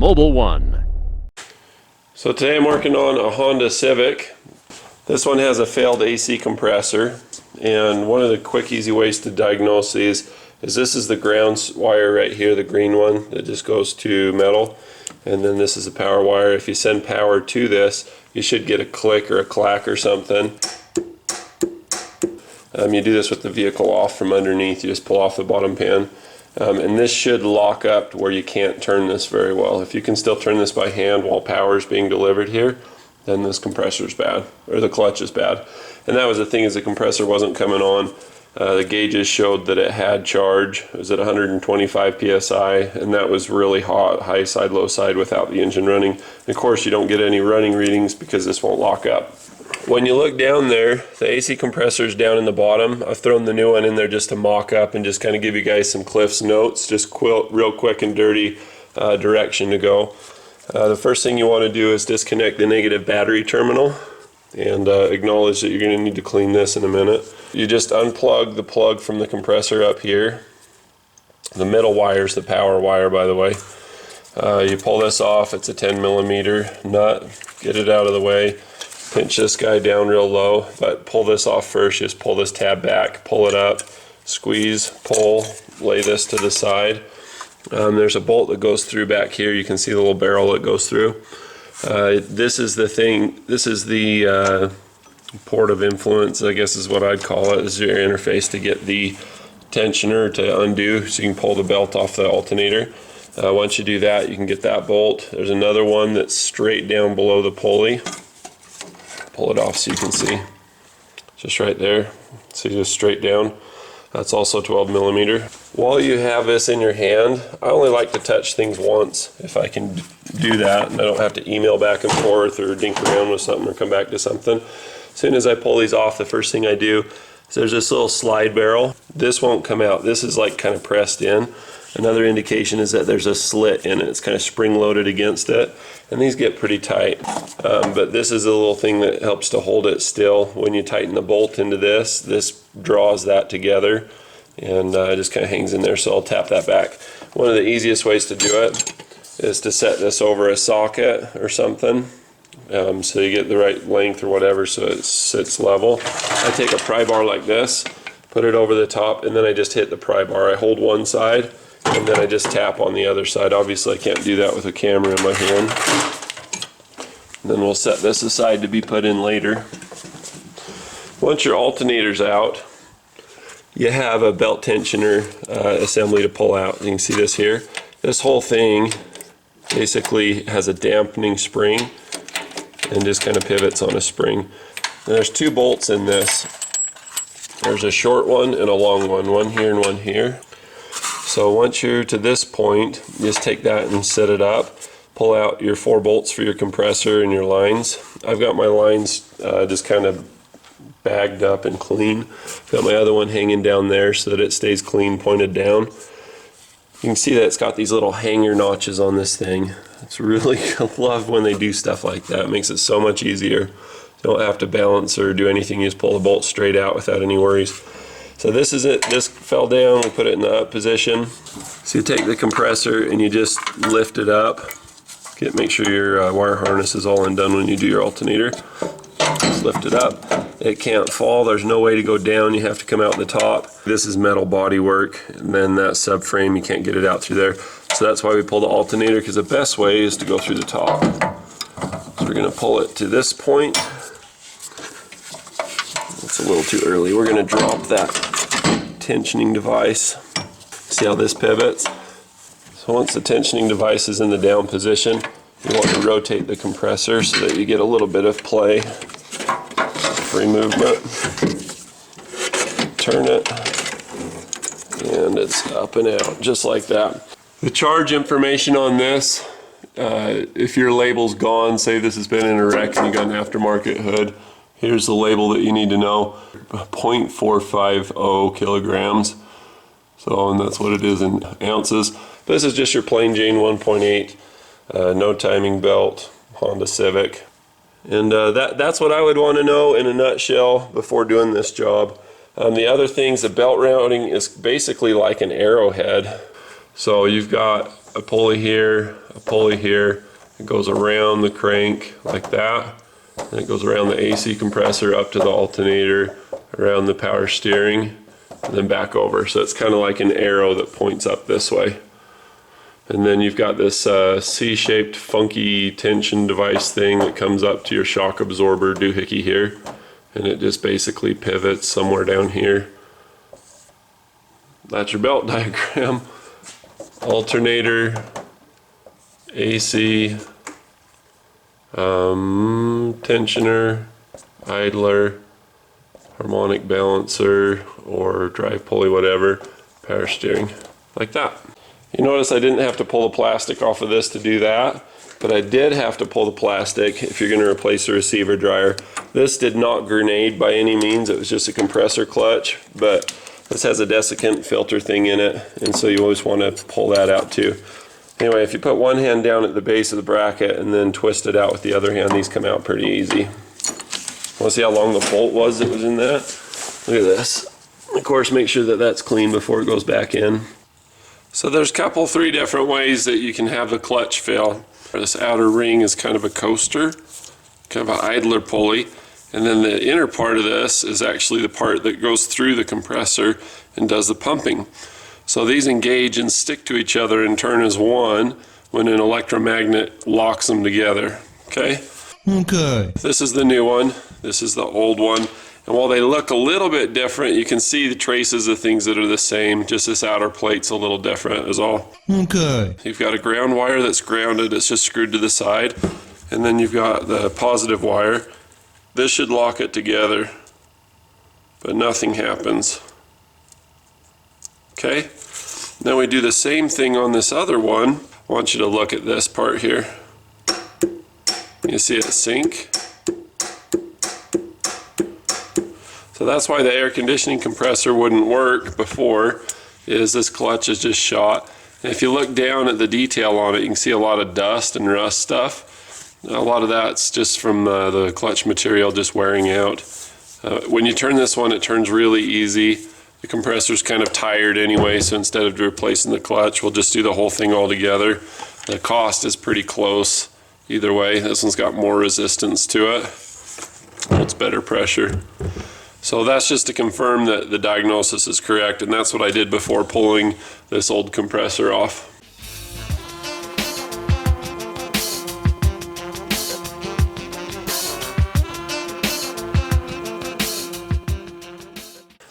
Mobile One. So today I'm working on a Honda Civic. This one has a failed AC compressor, and one of the quick easy ways to diagnose these is this is the ground wire right here, the green one that just goes to metal, and then this is the power wire. If you send power to this, you should get a click or a clack or something. You do this with the vehicle off from underneath. You just pull off the bottom pan. And this should lock up to where you can't turn this very well. If you can still turn this by hand while power is being delivered here, then this compressor is bad, or the clutch is bad. And that was the thing, is the compressor wasn't coming on. The gauges showed that it had charge. It was at 125 psi, and that was really hot, high side, low side without the engine running. And of course you don't get any running readings because this won't lock up. When you look down there, the AC compressor is down in the bottom. I've thrown the new one in there just to mock up and just kind of give you guys some Cliff's notes, just real quick and dirty direction to go. The first thing you want to do is disconnect the negative battery terminal and acknowledge that you're going to need to clean this in a minute. You just unplug the plug from the compressor up here. The middle wire is the power wire, by the way. You pull this off. It's a 10mm nut. Get it out of the way. Pinch this guy down real low, but pull this off first. Just pull this tab back, pull it up, squeeze, pull, lay this to the side. There's a bolt that goes through back here. You can see the little barrel that goes through. This is the thing, this is the port of influence, I guess is what I'd call it. This is your interface to get the tensioner to undo, so you can pull the belt off the alternator. Once you do that, you can get that bolt. There's another one that's straight down below the pulley. Pull it off so you can see. Just right there. See, just straight down. That's also 12mm. While you have this in your hand, I only like to touch things once if I can do that, and I don't have to email back and forth or dink around with something or come back to something. As soon as I pull these off, the first thing I do is there's this little slide barrel. This won't come out. This is like kind of pressed in. Another indication is that there's a slit in it. It's kind of spring-loaded against it, and these get pretty tight. But this is a little thing that helps to hold it still. When you tighten the bolt into this, this draws that together, and it just kind of hangs in there, so I'll tap that back. One of the easiest ways to do it is to set this over a socket or something, so you get the right length or whatever so it sits level. I take a pry bar like this, put it over the top, and then I just hit the pry bar. I hold one side, and then I just tap on the other side. Obviously I can't do that with a camera in my hand. And then we'll set this aside to be put in later. Once your alternator's out, you have a belt tensioner assembly to pull out. You can see this here. This whole thing basically has a dampening spring and just kind of pivots on a spring. And there's two bolts in this. There's a short one and a long one here and one here. So once you're to this point, just take that and set it up. Pull out your 4 bolts for your compressor and your lines. I've got my lines just kind of bagged up and clean. Got my other one hanging down there so that it stays clean, pointed down. You can see that it's got these little hanger notches on this thing. It's really, I love when they do stuff like that. It makes it so much easier. You don't have to balance or do anything. You just pull the bolt straight out without any worries. So this is it. This fell down. We put it in the up position. So you take the compressor and you just lift it up. Make sure your wire harness is all undone when you do your alternator. Just lift it up. It can't fall. There's no way to go down. You have to come out the top. This is metal body work, and then that subframe, you can't get it out through there. So that's why we pull the alternator, because the best way is to go through the top. So we're going to pull it to this point. It's a little too early. We're going to drop that tensioning device. See how this pivots? So once the tensioning device is in the down position, you want to rotate the compressor so that you get a little bit of play, free movement. Turn it, and it's up and out, just like that. The charge information on this, if your label's gone, say this has been in a wreck and you got an aftermarket hood, here's the label that you need to know, 0.450 kilograms. So, and that's what it is in ounces. This is just your plain Jane 1.8, no timing belt, Honda Civic. And that's what I would want to know in a nutshell before doing this job. The other things, the belt routing is basically like an arrowhead. So you've got a pulley here, a pulley here. It goes around the crank like that. And it goes around the AC compressor up to the alternator, around the power steering, and then back over. So it's kind of like an arrow that points up this way. And then you've got this C-shaped funky tension device thing that comes up to your shock absorber doohickey here. And it just basically pivots somewhere down here. That's your belt diagram. Alternator, AC, tensioner, idler, harmonic balancer, or drive pulley, whatever, power steering, like that. You notice I didn't have to pull the plastic off of this to do that, but I did have to pull the plastic if you're going to replace the receiver dryer. This did not grenade by any means, it was just a compressor clutch, but this has a desiccant filter thing in it, and so you always want to pull that out too. Anyway, if you put one hand down at the base of the bracket and then twist it out with the other hand, these come out pretty easy. Want to see how long the bolt was that was in that? Look at this. Of course, make sure that that's clean before it goes back in. So there's three different ways that you can have the clutch fail. This outer ring is kind of a coaster, kind of an idler pulley, and then the inner part of this is actually the part that goes through the compressor and does the pumping. So these engage and stick to each other and turn as one when an electromagnet locks them together. Okay? Okay. This is the new one. This is the old one. And while they look a little bit different, you can see the traces of things that are the same. Just this outer plate's a little different is all. Okay. You've got a ground wire that's grounded. It's just screwed to the side. And then you've got the positive wire. This should lock it together, but nothing happens. Okay? Then we do the same thing on this other one. I want you to look at this part here. You see it sink? So that's why the air conditioning compressor wouldn't work before, is this clutch is just shot. And if you look down at the detail on it, you can see a lot of dust and rust stuff. A lot of that's just from the clutch material just wearing out. When you turn this one, it turns really easy. The compressor's kind of tired anyway, so instead of replacing the clutch, we'll just do the whole thing all together. The cost is pretty close either way. This one's got more resistance to it. It's better pressure. So that's just to confirm that the diagnosis is correct, and that's what I did before pulling this old compressor off.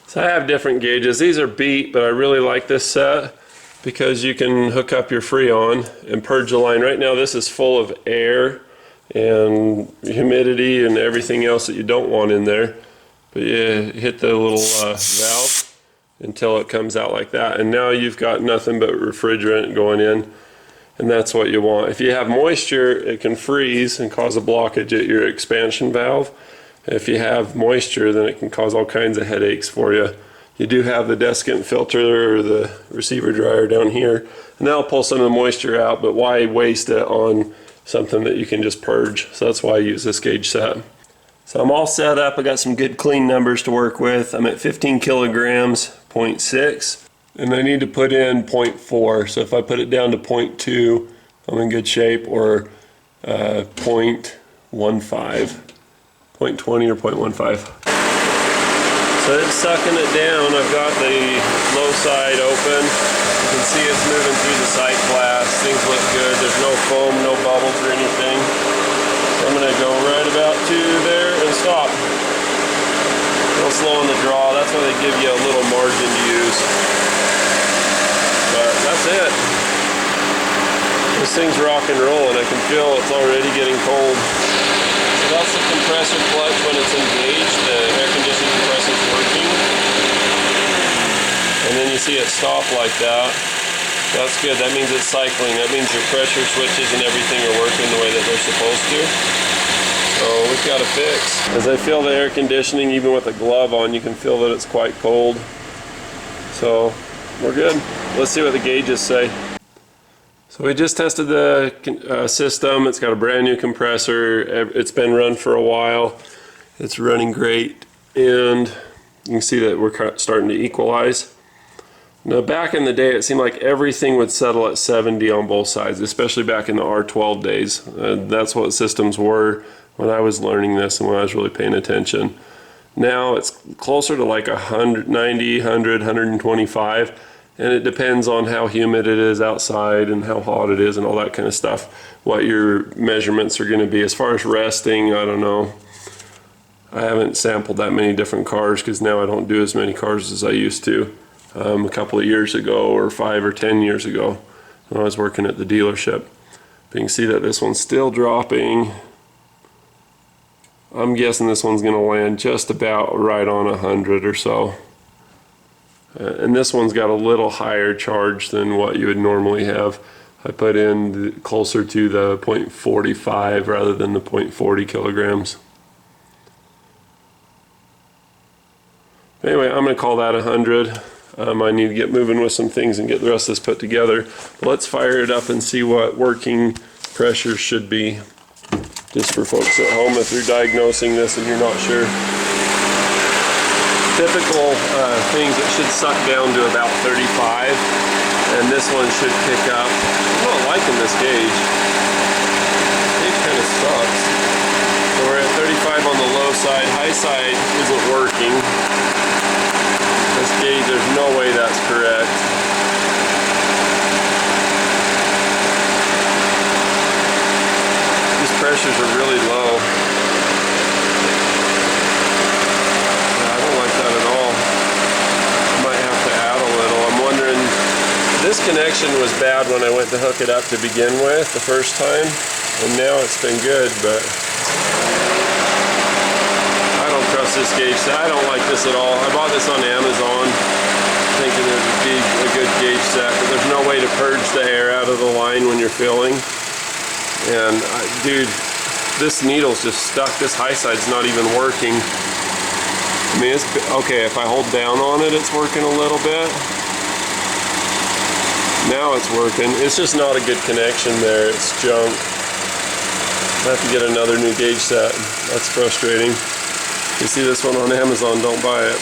So I have different gauges. These are beat, but I really like this set because you can hook up your Freon and purge the line. Right now this is full of air and humidity and everything else that you don't want in there. But you hit the little valve until it comes out like that. And now you've got nothing but refrigerant going in. And that's what you want. If you have moisture, it can freeze and cause a blockage at your expansion valve. If you have moisture, then it can cause all kinds of headaches for you. You do have the desiccant filter or the receiver dryer down here. And that'll pull some of the moisture out, but why waste it on something that you can just purge? So that's why I use this gauge set. So I'm all set up. I got some good clean numbers to work with. I'm at 15 kilograms, 0.6, and I need to put in 0.4. So if I put it down to 0.2, I'm in good shape, or 0.15, 0.20 or 0.15. So it's sucking it down. I've got the low side open. You can see it's moving through the sight glass. Things look good. There's no foam, no bubbles or anything. I'm going to go right about to there and stop. A little slow in the draw. That's why they give you a little margin to use. But that's it. This thing's rock and rolling. I can feel it's already getting cold. So that's the compressor clutch when it's engaged. The air conditioning compressor is working. And then you see it stop like that. That's good. That means it's cycling. That means your pressure switches and everything are working the way that they're supposed to. So we've got a fix. As I feel the air conditioning, even with a glove on, you can feel that it's quite cold. So we're good. Let's see what the gauges say. So we just tested the system. It's got a brand new compressor. It's been run for a while. It's running great. And you can see that we're starting to equalize. Now back in the day, it seemed like everything would settle at 70 on both sides, especially back in the R12 days. That's what systems were when I was learning this and when I was really paying attention. Now it's closer to like 190, 100, 125, and it depends on how humid it is outside and how hot it is and all that kind of stuff, what your measurements are going to be. As far as resting, I don't know. I haven't sampled that many different cars because now I don't do as many cars as I used to. A couple of years ago, or 5 or 10 years ago, when I was working at the dealership. But you can see that this one's still dropping. I'm guessing this one's going to land just about right on 100 or so. And this one's got a little higher charge than what you would normally have. I put in closer to the 0.45 rather than the 0.40 kilograms. Anyway, I'm going to call that 100. I need to get moving with some things and get the rest of this put together. Let's fire it up and see what working pressure should be. Just for folks at home, if you're diagnosing this and you're not sure. Typical things, it should suck down to about 35, and this one should pick up. I'm not liking this gauge. It kind of sucks. So we're at 35 on the low side. High side isn't working. This gauge, there's no way that's correct. These pressures are really low. Yeah, I don't like that at all. I might have to add a little. I'm wondering, this connection was bad when I went to hook it up to begin with the first time, and now it's been good, but this gauge set. I don't like this at all. I bought this on Amazon thinking it would be a good gauge set, but there's no way to purge the air out of the line when you're filling. And dude, this needle's just stuck. This high side's not even working. I mean, it's okay. If I hold down on it, it's working a little bit. Now it's working. It's just not a good connection there. It's junk. I have to get another new gauge set. That's frustrating. You see this one on Amazon, don't buy it.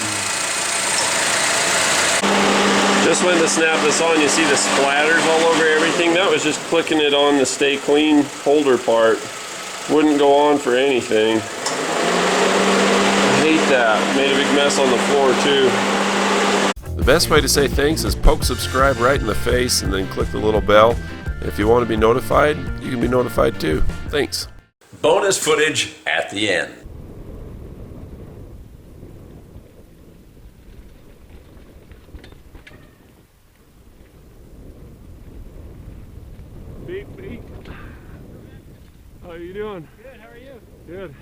Just went to snap this on, you see the splatters all over everything. That was just clicking it on the stay clean holder part. Wouldn't go on for anything. I hate that. Made a big mess on the floor too. The best way to say thanks is poke subscribe right in the face and then click the little bell. If you want to be notified, you can be notified too. Thanks. Bonus footage at the end. Beep, beep. How are you doing? Good, how are you? Good.